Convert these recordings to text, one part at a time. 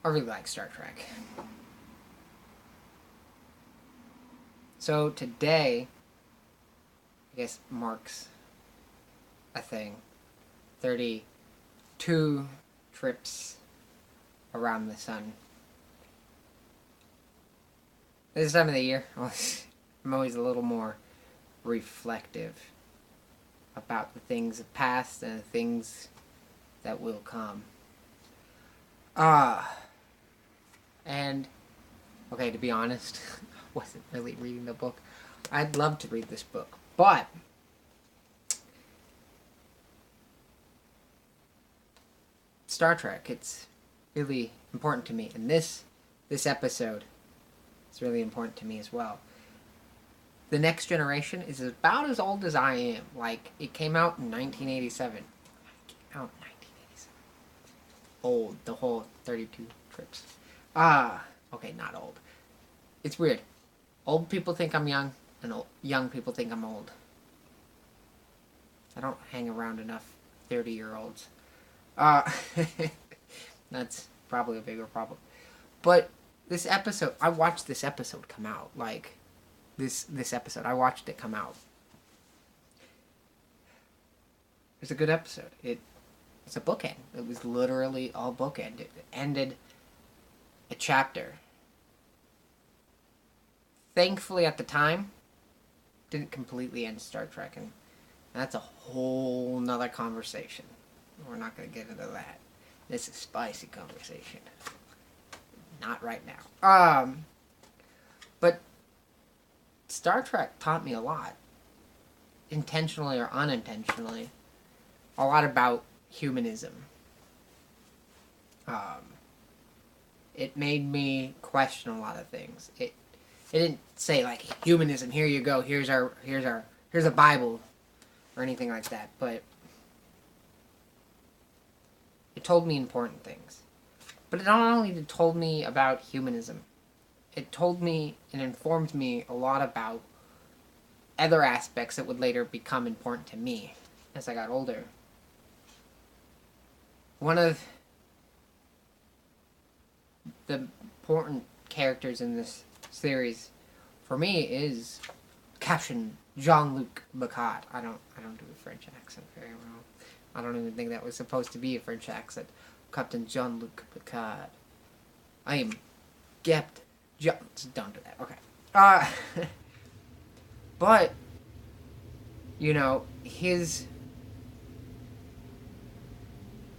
I really like Star Trek. So today, I guess, marks a thing. 32 trips around the sun. This time of the year, I'm always a little more reflective about the things of past and the things that will come. And, okay, to be honest, I wasn't really reading the book. I'd love to read this book, but Star Trek, it's really important to me. And this episode is really important to me as well. The Next Generation is about as old as I am. Like, it came out in 1987. It came out in 1987. Old, the whole 32 trips. Okay, not old. It's weird. Old people think I'm young, and young people think I'm old. I don't hang around enough 30-year-olds. That's probably a bigger problem. But this episode, I watched this episode come out. Like, this episode, I watched it come out. It's a good episode. It's a bookend. It was literally all bookend. It ended a chapter. Thankfully, at the time, didn't completely end Star Trek, and that's a whole nother conversation. We're not going to get into that. This is spicy conversation. Not right now. But Star Trek taught me a lot, intentionally or unintentionally, a lot about humanism. It made me question a lot of things. It didn't say like humanism. Here you go. Here's a Bible, or anything like that. But it told me important things. But it not only told me about humanism, it told me and informed me a lot about other aspects that would later become important to me as I got older. One of the important characters in this series for me is Captain Jean-Luc Picard. I don't do a French accent very well. I don't even think that was supposed to be a French accent. Captain Jean-Luc Picard. I am Captain Jean... Don't do that. Okay. But, you know, his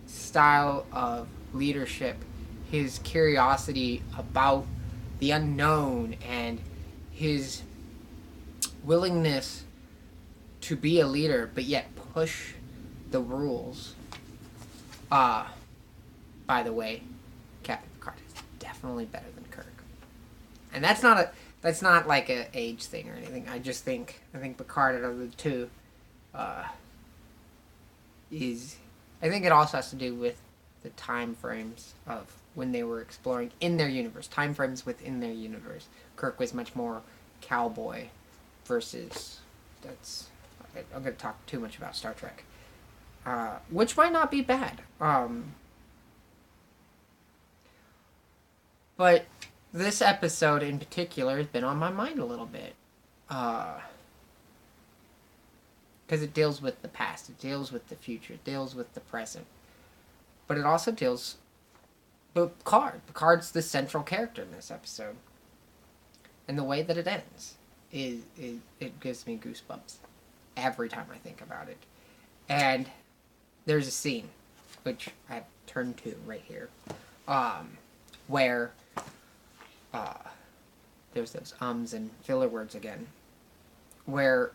style of leadership, his curiosity about the unknown, and his willingness to be a leader, but yet push the rules. By the way, Captain Picard is definitely better than Kirk, and that's not like a age thing or anything. I think Picard out of the two is. I think it also has to do with the time frames of when they were exploring in their universe. Time frames within their universe. Kirk was much more cowboy versus. I'm going to talk too much about Star Trek. Which might not be bad. But this episode in particular has been on my mind a little bit. Because it deals with the past, it deals with the future, it deals with the present. But it also deals with Picard. Picard's the central character in this episode. And the way that it ends, it gives me goosebumps every time I think about it. And there's a scene, which I've turned to right here, where there's those ums and filler words again, where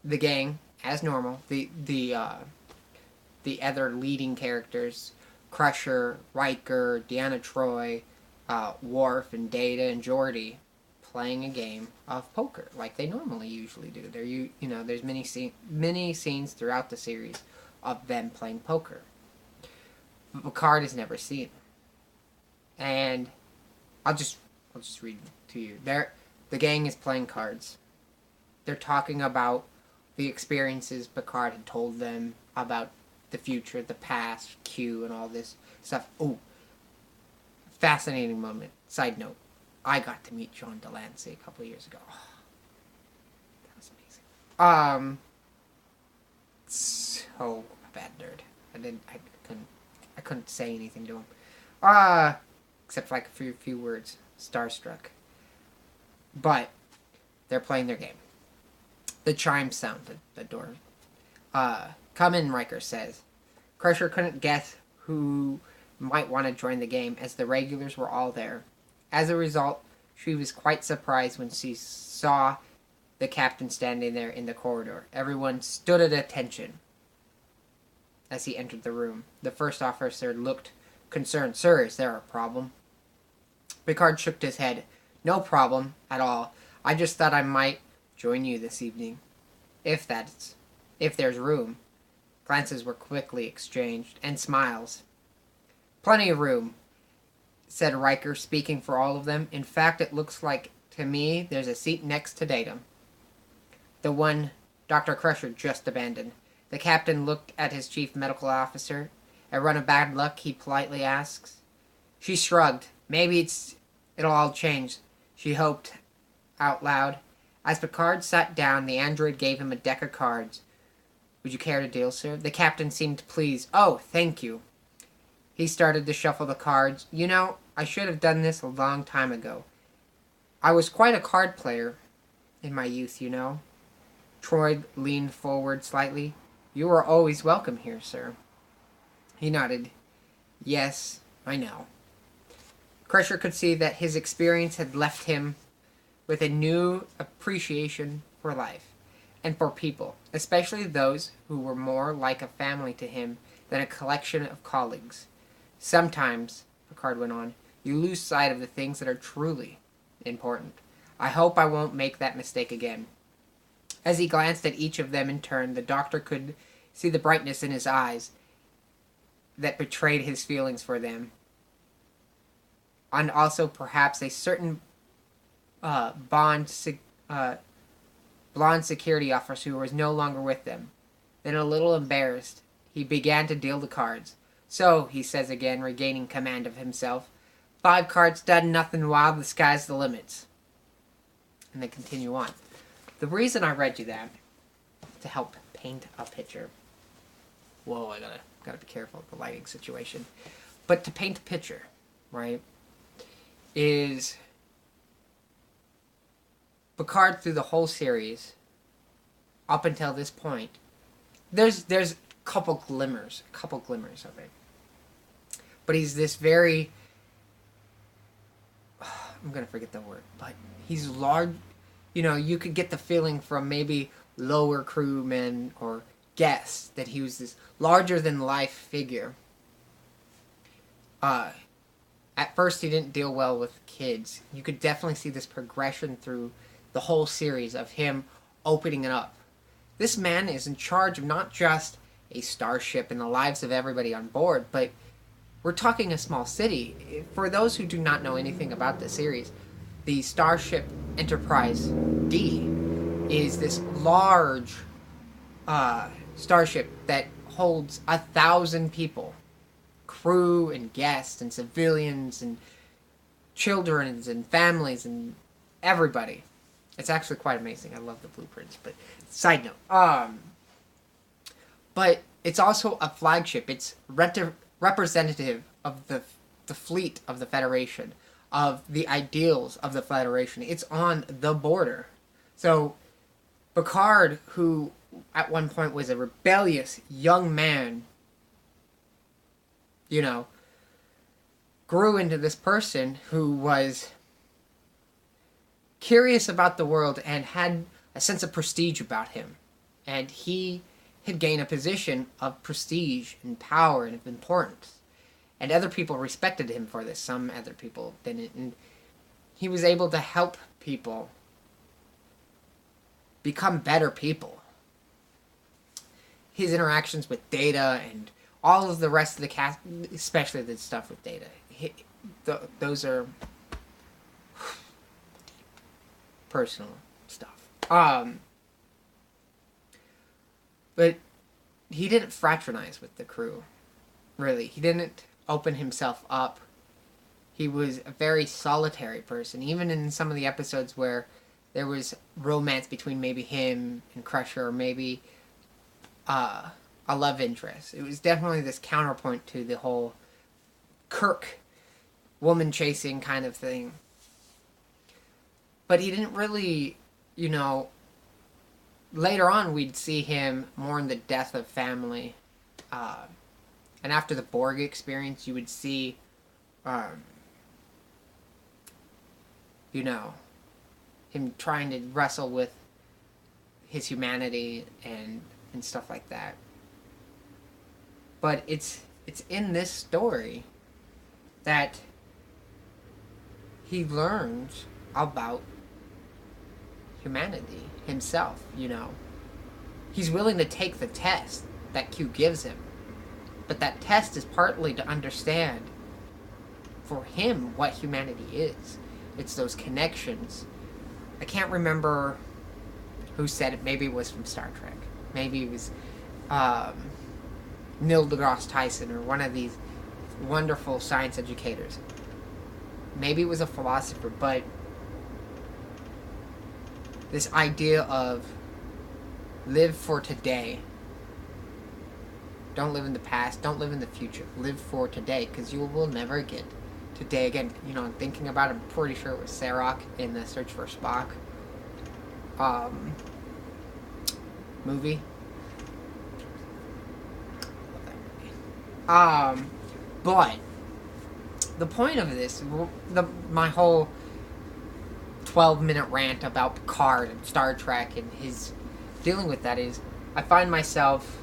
the gang, as normal, the other leading characters, Crusher, Riker, Deanna Troi, Worf, and Data and Geordi, playing a game of poker like they normally usually do. There's many scenes throughout the series of them playing poker. But Picard has never seen. And I'll just read to you. The gang is playing cards. They're talking about the experiences Picard had told them about the future, the past, Q, and all this stuff. Oh, Fascinating moment. Side note, I got to meet John Delancey a couple of years ago. Oh, that was amazing. So a bad nerd. I couldn't say anything to him. Except for like a few words. Starstruck. But they're playing their game. The chimes sound at the door. Come in, Riker says. Crusher couldn't guess who might want to join the game, as the regulars were all there. As a result, she was quite surprised when she saw the captain standing there in the corridor. Everyone stood at attention as he entered the room. The first officer looked concerned. Sir, is there a problem? Picard shook his head. No problem at all. I just thought I might join you this evening. If there's room. Glances were quickly exchanged, and smiles. Plenty of room, said Riker, speaking for all of them. In fact, it looks like, to me, there's a seat next to Datum. The one Dr. Crusher just abandoned. The captain looked at his chief medical officer. A run of bad luck, he politely asks. She shrugged. Maybe it'll all change, she hoped out loud. As Picard sat down, the android gave him a deck of cards. Would you care to deal, sir? The captain seemed pleased. Oh, thank you. He started to shuffle the cards. You know, I should have done this a long time ago. I was quite a card player in my youth, you know. Troy leaned forward slightly. You are always welcome here, sir. He nodded. Yes, I know. Crusher could see that his experience had left him with a new appreciation for life and for people, especially those who were more like a family to him than a collection of colleagues. Sometimes, Picard went on, you lose sight of the things that are truly important. I hope I won't make that mistake again. As he glanced at each of them in turn, the doctor could see the brightness in his eyes that betrayed his feelings for them. And also perhaps a certain blonde security officer who was no longer with them. Then, a little embarrassed, he began to deal the cards. So, he says again, regaining command of himself, 5 cards done, nothing wild, the sky's the limits. And they continue on. The reason I read you that, to help paint a picture. Whoa, I gotta be careful of the lighting situation. But to paint a picture, right, is Picard through the whole series, up until this point, there's a couple glimmers of it. But he's this very, I'm gonna forget the word, but he's large. You know, you could get the feeling from maybe lower crewmen or guests that he was this larger than life figure. At first he didn't deal well with kids. You could definitely see this progression through the whole series of him opening it up. This man is in charge of not just a starship and the lives of everybody on board, but we're talking a small city. For those who do not know anything about the series, the Starship Enterprise D is this large starship that holds 1,000 people. Crew and guests and civilians and children and families and everybody. It's actually quite amazing. I love the blueprints. But side note, but it's also a flagship. It's representative of the fleet of the Federation, of the ideals of the Federation. It's on the border. So Picard, who at one point was a rebellious young man, you know, grew into this person who was curious about the world and had a sense of prestige about him. And he had gained a position of prestige and power and of importance. And other people respected him for this. Some other people didn't. And he was able to help people become better people. His interactions with Data and all of the rest of the cast, especially the stuff with Data, those are personal stuff. But he didn't fraternize with the crew, really. He didn't open himself up. He was a very solitary person. Even in some of the episodes where there was romance between maybe him and Crusher, or maybe a love interest. It was definitely this counterpoint to the whole Kirk woman chasing kind of thing. But he didn't really, later on we'd see him more in the death of family. And after the Borg experience, you would see, him trying to wrestle with his humanity and stuff like that. But it's in this story that he learns about humanity himself, He's willing to take the test that Q gives him. But that test is partly to understand for him what humanity is. It's those connections. I can't remember who said it. Maybe it was from Star Trek. Maybe it was Neil deGrasse Tyson or one of these wonderful science educators. Maybe it was a philosopher, but this idea of live for today. Don't live in the past. Don't live in the future. Live for today, because you will never get today again. Thinking about it, I'm pretty sure it was Sarok in the Search for Spock movie. But the point of this, my whole 12-minute rant about Picard and Star Trek and his dealing with that is, I find myself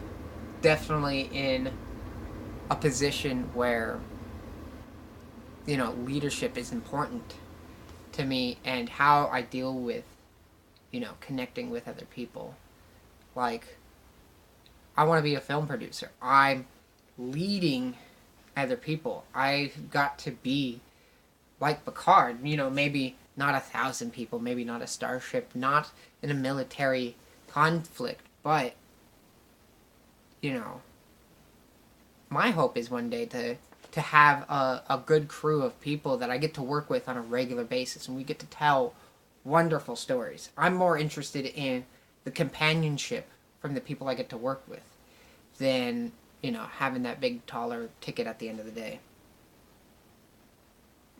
definitely in a position where, leadership is important to me, and how I deal with, connecting with other people. Like, I want to be a film producer. I'm leading other people. I've got to be like Picard, maybe not 1,000 people, maybe not a starship, not in a military conflict, but, my hope is one day to have a good crew of people that I get to work with on a regular basis, and we get to tell wonderful stories. I'm more interested in the companionship from the people I get to work with than, having that big taller ticket at the end of the day.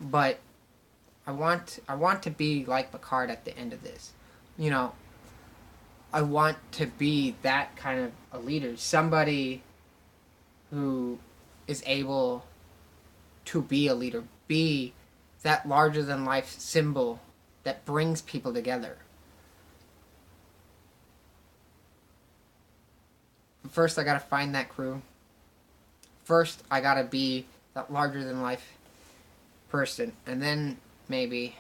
But I want to be like Picard at the end of this. I want to be that kind of a leader. Somebody who is able to be a leader. Be that larger-than-life symbol that brings people together. First, I gotta find that crew. First, I gotta be that larger-than-life person. And then, maybe,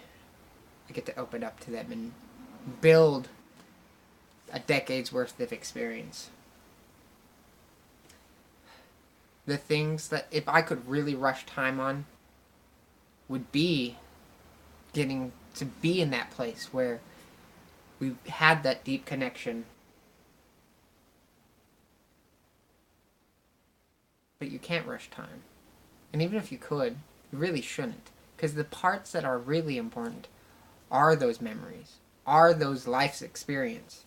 I get to open up to them and build a decade's worth of experience. The things that, if I could really rush time on, would be getting to be in that place where we had that deep connection. But you can't rush time. And even if you could, you really shouldn't. Because the parts that are really important are those memories, are those life's experience.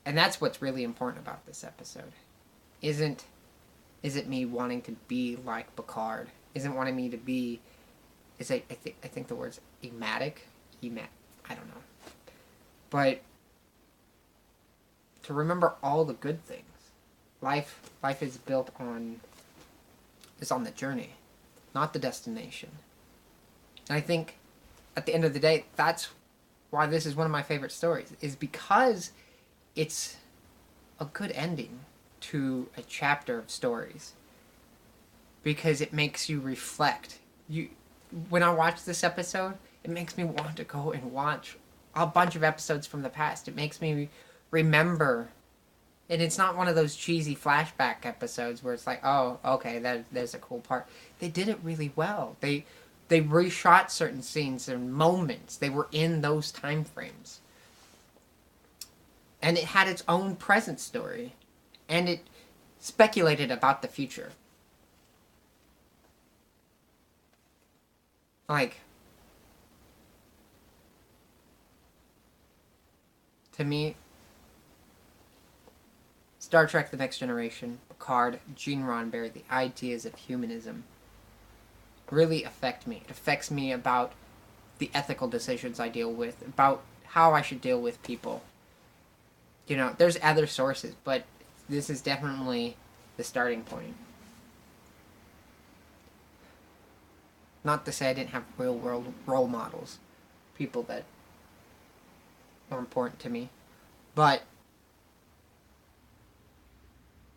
And that's what's really important about this episode. Isn't me wanting to be like Picard? Isn't wanting me to be? I think the word's ematic. I don't know. But to remember all the good things. Life is built on. Is on the journey, not the destination. And I think, at the end of the day, that's why this is one of my favorite stories. Is because it's a good ending to a chapter of stories, because it makes you reflect. When I watch this episode, it makes me want to go and watch a bunch of episodes from the past. It makes me remember, and it's not one of those cheesy flashback episodes where it's like, oh, okay, there's a cool part. They did it really well. They reshot certain scenes and moments. They were in those time frames. And it had its own present story. And it speculated about the future. Like, to me, Star Trek The Next Generation, Picard, Gene Roddenberry, the ideas of humanism really affect me. It affects me about the ethical decisions I deal with, about how I should deal with people. You know, there's other sources, but this is definitely the starting point. Not to say I didn't have real world role models, people that are important to me, but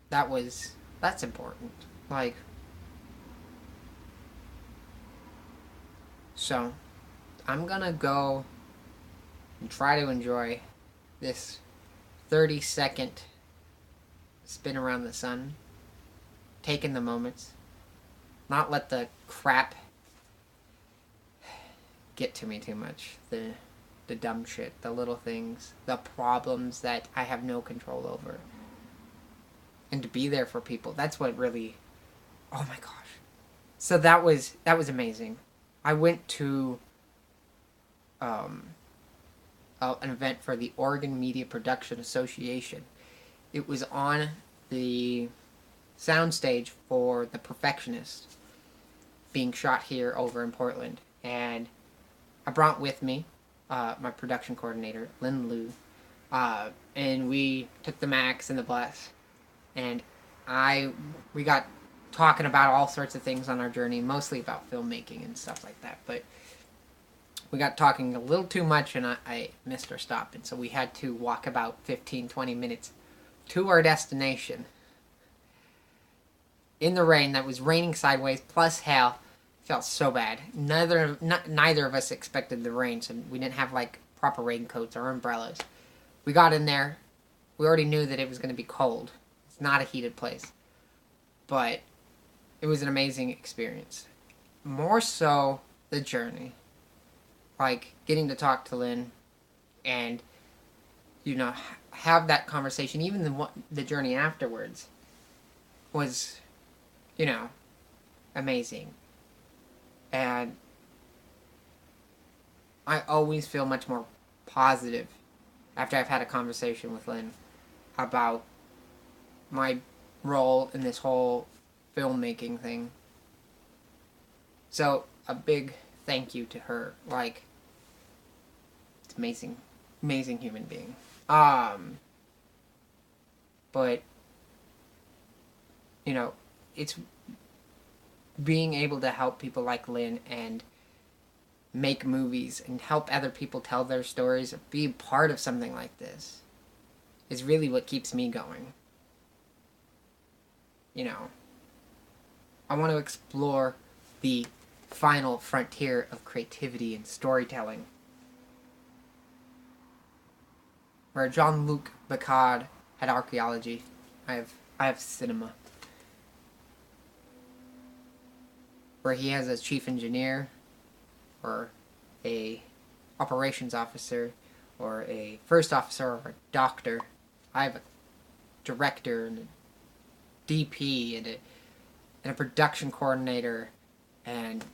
that's important. Like, so I'm gonna go and try to enjoy this 30-second spin around the sun, take in the moments, not let the crap get to me too much. The dumb shit, the little things, the problems that I have no control over. And to be there for people, that's what really, oh my gosh. So that was amazing. I went to an event for the Oregon Media Production Association. It was on the soundstage for The Perfectionist being shot here over in Portland. And I brought with me my production coordinator, Lynn Liu, and we took the Max and the Bless, and we got talking about all sorts of things on our journey, mostly about filmmaking and stuff like that, but we got talking a little too much, and I missed our stop, and so we had to walk about 15-20 minutes to our destination in the rain. That was raining sideways, plus hail. Felt so bad. Neither of us expected the rain, so we didn't have like proper raincoats or umbrellas. We got in there. We already knew that it was going to be cold. It's not a heated place, but it was an amazing experience. More so the journey, like getting to talk to Lynn, and have that conversation. Even the journey afterwards was, amazing. And I always feel much more positive after I've had a conversation with Lynn about my role in this whole filmmaking thing. So, a big thank you to her. Like, it's amazing. Amazing human being. But, it's being able to help people like Lynn and make movies and help other people tell their stories or be part of something like this is really what keeps me going. I want to explore the final frontier of creativity and storytelling, where Jean-Luc Picard had archaeology. I have cinema. Where he has a chief engineer, or a operations officer, or a first officer, or a doctor. I have a director and a DP and a production coordinator, and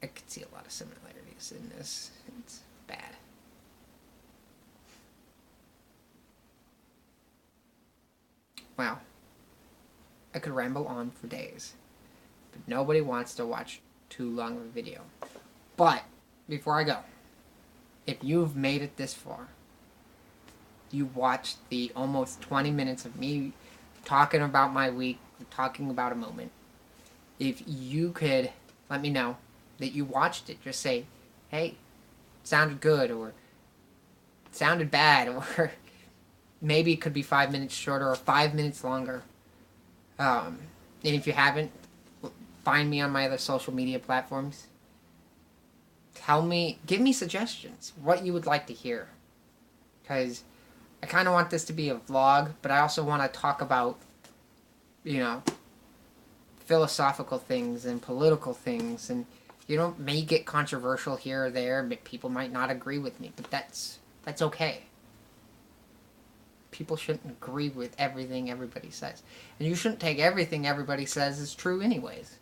I could see a lot of similarities in this. It's bad. Wow. I could ramble on for days, but nobody wants to watch too long of a video. But, before I go, if you've made it this far, you watched the almost 20 minutes of me talking about my week, talking about a moment, if you could let me know that you watched it, just say, hey, sounded good, or sounded bad, or maybe it could be 5 minutes shorter or 5 minutes longer. And if you haven't, find me on my other social media platforms. Give me suggestions, what you would like to hear. Because I kind of want this to be a vlog, but I also want to talk about, philosophical things and political things. And, may get controversial here or there, but people might not agree with me. But that's okay. People shouldn't agree with everything everybody says. And you shouldn't take everything everybody says as true anyways.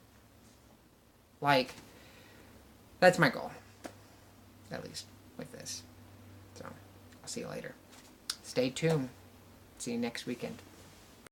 Like, that's my goal. At least with this. So, I'll see you later. Stay tuned. See you next weekend.